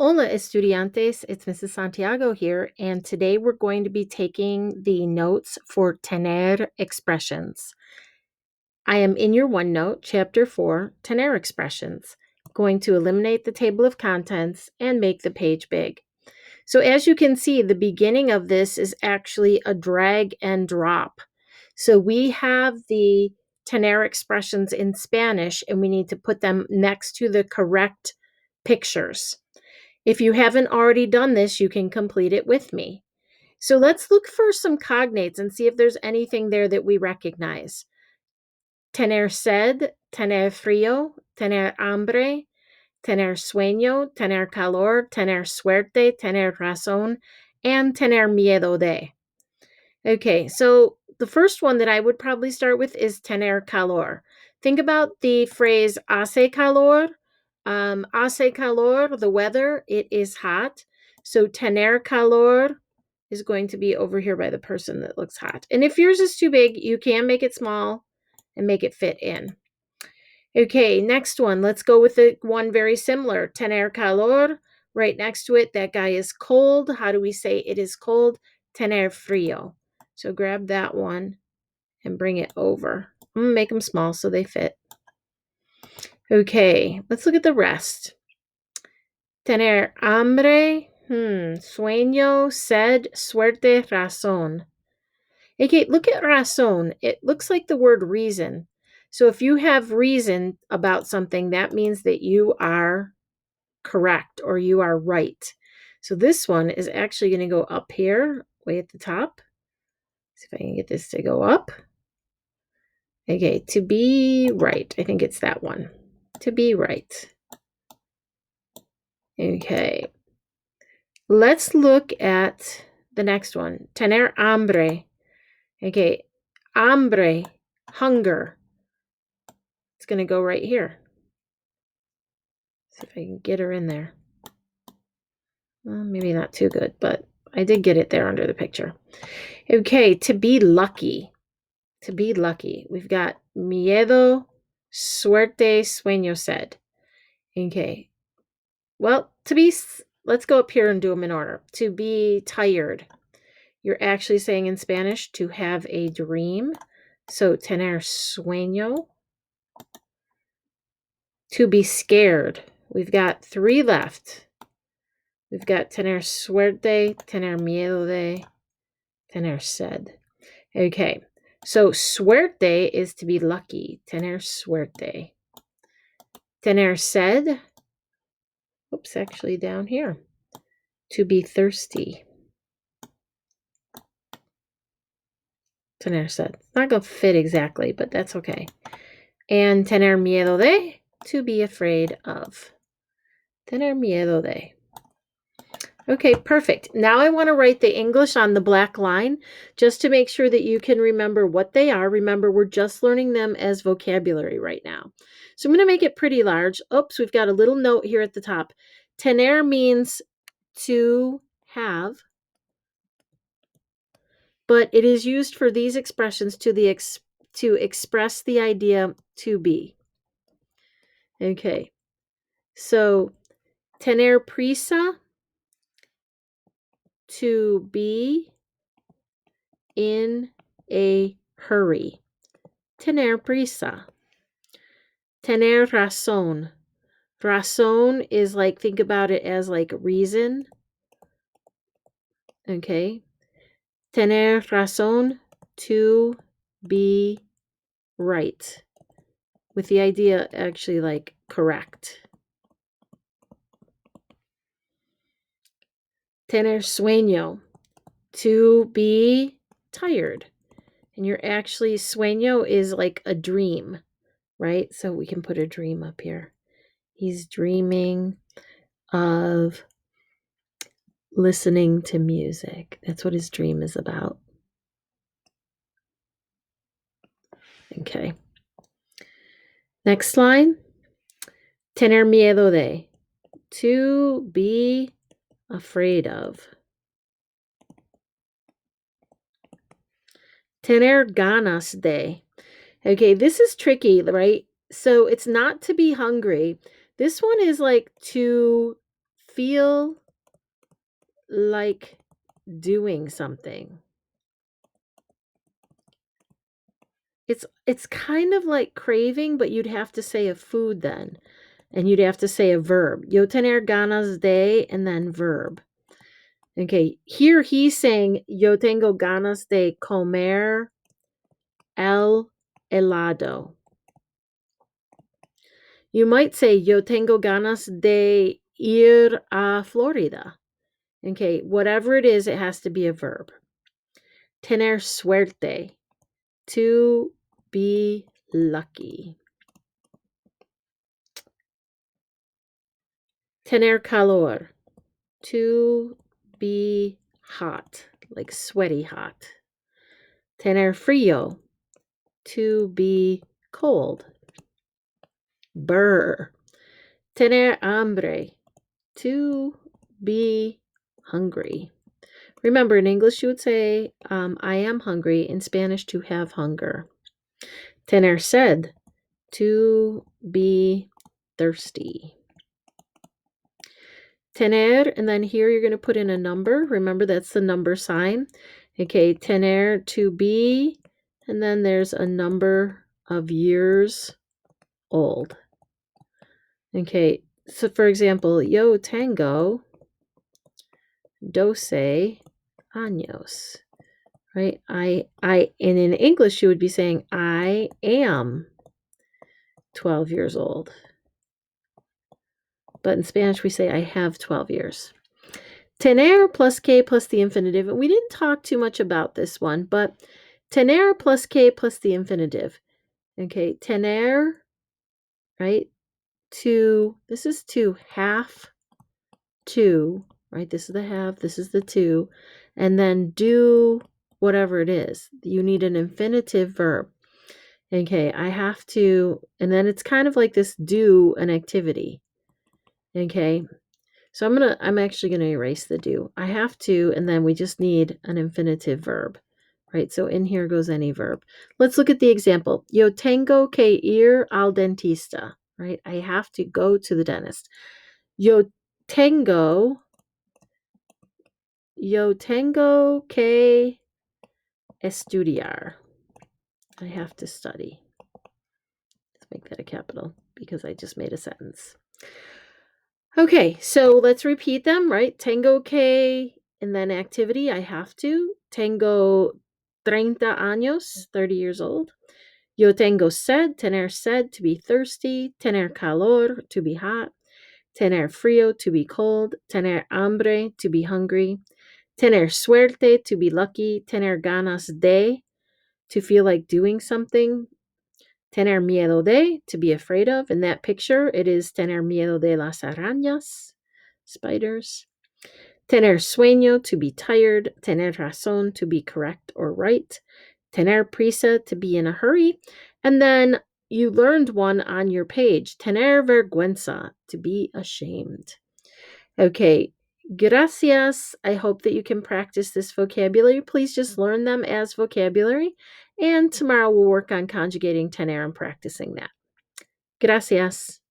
Hola, estudiantes. It's Mrs. Santiago here, and today we're going to be taking the notes for tener expressions. I am in your OneNote, Chapter 4, tener expressions. Going to eliminate the table of contents and make the page big. So as you can see, the beginning of this is actually a drag and drop. So we have the tener expressions in Spanish, and we need to put them next to the correct pictures. If you haven't already done this, you can complete it with me. So let's look for some cognates and see if there's anything there that we recognize. Tener sed, tener frío, tener hambre, tener sueño, tener calor, tener suerte, tener razón, and tener miedo de. Okay, so the first one that I would probably start with is tener calor. Think about the phrase hace calor. Hace calor, the weather, it is hot. So tener calor is going to be over here by the person that looks hot. And if yours is too big, you can make it small and make it fit in. Okay, next one. Let's go with the one very similar. Tener calor. Right next to it, that guy is cold. How do we say it is cold? Tener frío. So grab that one and bring it over. I'm going to make them small so they fit. Okay, let's look at the rest. Tener hambre, sueño, sed, suerte, razón. Okay, look at razón. It looks like the word reason. So if you have reason about something, that means that you are correct or you are right. So this one is actually going to go up here, way at the top. See if I can get this to go up. Okay, to be right. I think it's that one. To be right. Okay. Let's look at the next one. Tener hambre. Okay, hambre, hunger. It's going to go right here. See if I can get her in there. Well, maybe not too good, but I did get it there under the picture. Okay, to be lucky. To be lucky. We've got miedo, suerte, sueño, sed. Okay. Well, let's go up here and do them in order. To be tired. You're actually saying in Spanish to have a dream. So, tener sueño. To be scared. We've got 3 left. We've got tener suerte, tener miedo de, tener sed. Okay, so suerte is to be lucky. Tener suerte. Tener sed. Oops, actually down here. To be thirsty. Tener sed. It's not going to fit exactly, but that's okay. And tener miedo de. To be afraid of. Tener miedo de. Okay, perfect. Now I want to write the English on the black line just to make sure that you can remember what they are. Remember, we're just learning them as vocabulary right now. So I'm going to make it pretty large. Oops, we've got a little note here at the top. Tener means to have, but it is used for these expressions to express the idea to be. Okay, so tener prisa, to be in a hurry. Tener prisa. Tener razón. Razón is like, think about it as like reason. Okay. Tener razón, to be right. With the idea actually like correct. Tener sueño, to be tired. And you're actually, sueño is like a dream, right? So we can put a dream up here. He's dreaming of listening to music. That's what his dream is about. Okay. Next line. Tener miedo de. To be afraid of. Tener ganas de. Okay, this is tricky, right? So it's not to be hungry. This one is like to feel like doing something. It's kind of like craving, but you'd have to say a food then. And you'd have to say a verb. Yo tener ganas de, and then verb. Okay, here he's saying, yo tengo ganas de comer el helado. You might say, yo tengo ganas de ir a Florida. Okay, whatever it is, it has to be a verb. Tener suerte, to be lucky. Tener calor, to be hot, like sweaty hot. Tener frío, to be cold. Burr. Tener hambre, to be hungry. Remember, in English, you would say, I am hungry. In Spanish, to have hunger. Tener sed, to be thirsty. Tener, and then here you're going to put in a number. Remember, that's the number sign. Okay, tener, to be, and then there's a number of years old. Okay, so for example, yo tengo 12 años, right? And in English, you would be saying, I am 12 years old. But in Spanish, we say, I have 12 years. Tener plus que plus the infinitive. And we didn't talk too much about this one, but tener plus que plus the infinitive. Okay, tener, right? This is to, half to, right? This is the have, this is the to, and then do whatever it is. You need an infinitive verb. Okay, I have to, and then it's kind of like this, do an activity. Okay, so I'm actually gonna erase the do. I have to, and then we just need an infinitive verb, right? So in here goes any verb. Let's look at the example. Yo tengo que ir al dentista, right? I have to go to the dentist. Yo tengo que estudiar. I have to study. Let's make that a capital because I just made a sentence. Okay, so let's repeat them, right? Tengo que, and then activity, I have to. Tengo 30 años, 30 years old. Yo tengo sed, tener sed, to be thirsty. Tener calor, to be hot. Tener frío, to be cold. Tener hambre, to be hungry. Tener suerte, to be lucky. Tener ganas de, to feel like doing something. Tener miedo de, to be afraid of. In that picture, it is tener miedo de las arañas, spiders. Tener sueño, to be tired. Tener razón, to be correct or right. Tener prisa, to be in a hurry. And then you learned one on your page. Tener vergüenza, to be ashamed. Okay, gracias. I hope that you can practice this vocabulary. Please just learn them as vocabulary. And tomorrow we'll work on conjugating tener and practicing that. Gracias.